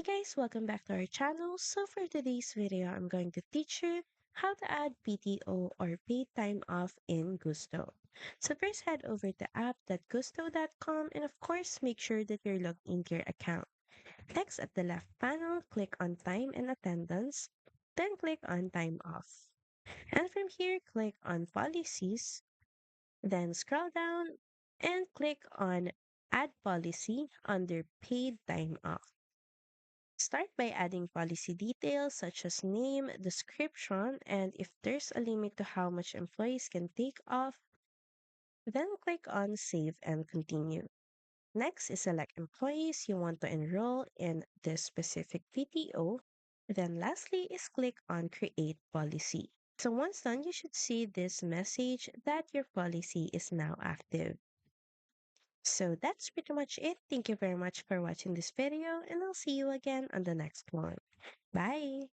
Hey guys, welcome back to our channel. So for today's video, I'm going to teach you how to add PTO or paid time off in Gusto. So first head over to app.gusto.com and of course make sure that you're logged into your account. Next at the left panel, click on time and attendance, then click on time off. And from here, click on policies, then scroll down and click on add policy under paid time off. Start by adding policy details such as name, description, and if there's a limit to how much employees can take off, then click on Save and Continue. Next is select employees you want to enroll in this specific PTO. Then lastly is click on Create Policy. So once done, you should see this message that your policy is now active. So that's pretty much it. Thank you very much for watching this video and I'll see you again on the next one. Bye.